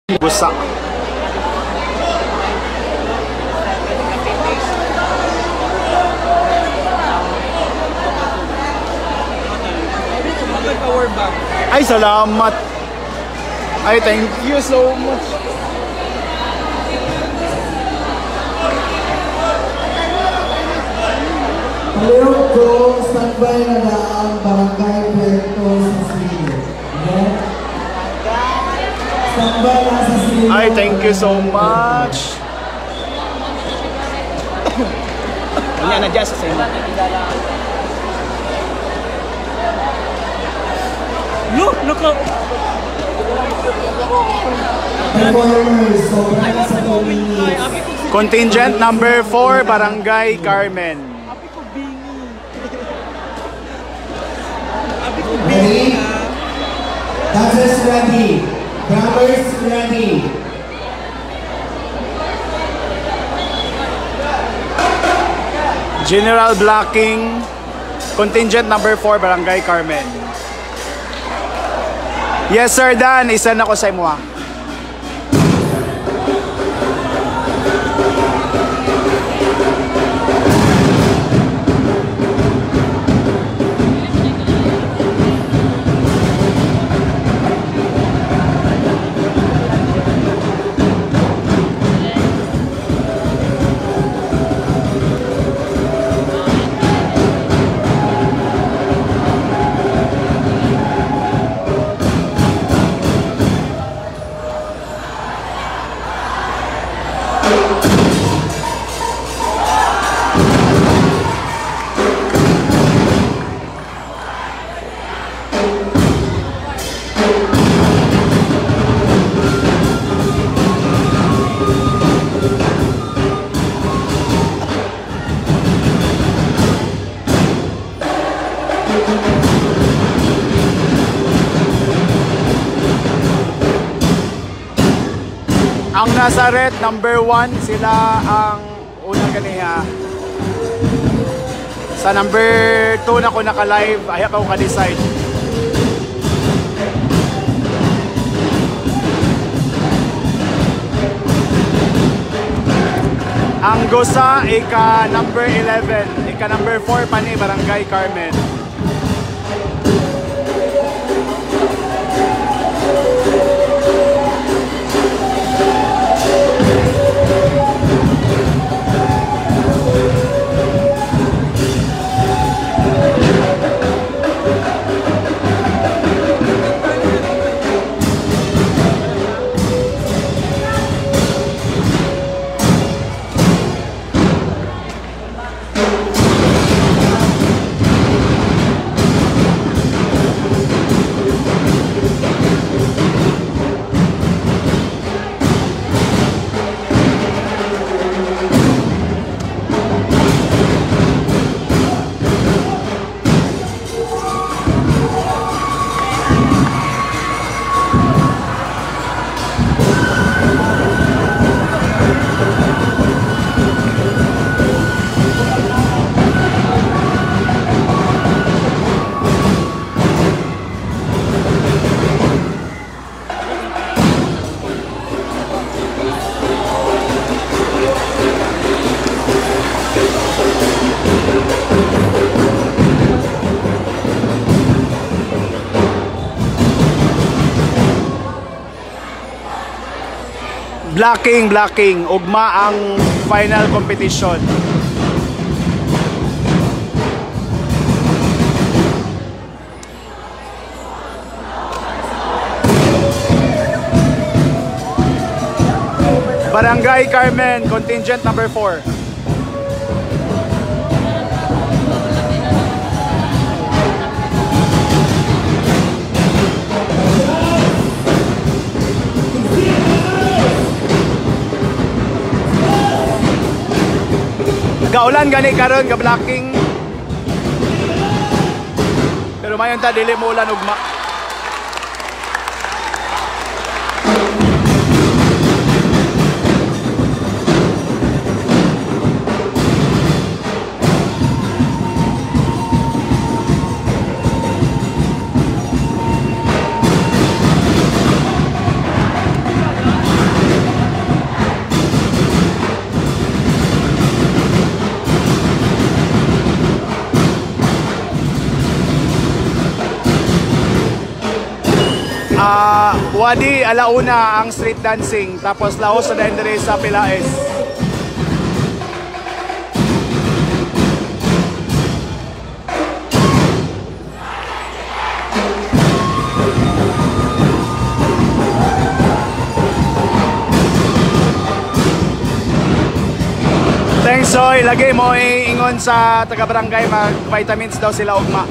Busa. Ay, salamat. Ay, thank you so much. Hello po, standby na na ang Barangay Puerto sa Silo. Standby na sa Silo. Ay, thank you so much. Kanya na dyan sa silo. Look, look up. Performers, sobrang sa tuwing. Contingent number 4, Barangay Carmen. Ready? Dancers ready. Drummers ready. General blocking. Contingent number 4, Barangay Carmen. Yes, Sir Dan. Isa na ko sa imo. Ang Nazareth, number 1, sila ang unang ganiha. Sa number 2 na ko naka-live, ayaw ko ka-decide. Ang Gosa, ika number 11, ika number 4 pa ni Barangay Carmen. Blocking, ugma ang final competition. Barangay Carmen, contingent number 4. Gaulan gani karon ga blocking. Pero mayon ta dili mo ulan ugma. Wadi alauna ang street dancing, tapos laos sa dendere sa Pilaes. Thanks, Soy. Lagi mo ingon sa taga-barangay, mag-vitamins daw sila ugma.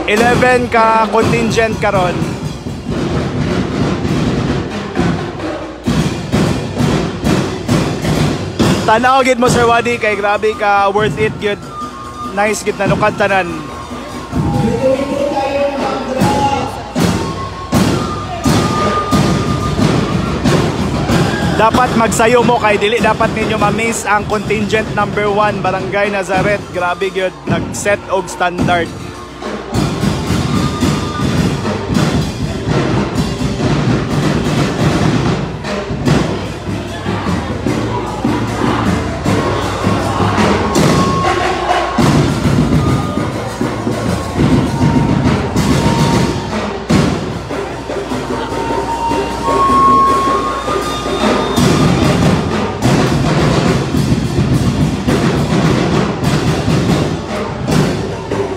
Eleven ka contingent karon. Tanaw gid mo Sir Wadi, kay grabe ka, worth it gid. Nice gid na nukad tanan. Dapat magsayo mo kay dili dapat ninyo ma-miss ang contingent number 1 Barangay Nazareth. Grabe gyud, nag-set og standard.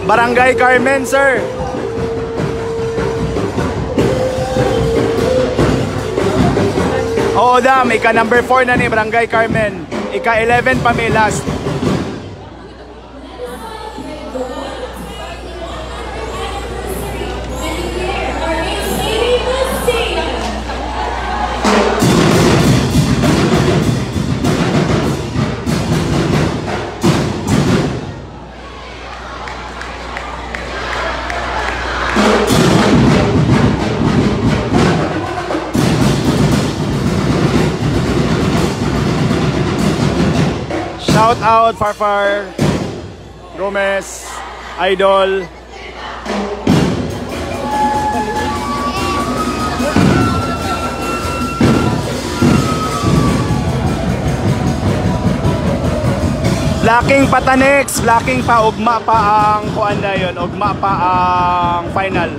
Barangay Carmen, sir. Oo, dam. Ika number 4 na ni Barangay Carmen. Ika 11 pa may last. Shout out Farfar, Gomez, Idol. Blacking pa ta next, blacking pa, ugma pa ang kuan na yun, ugma pa ang final.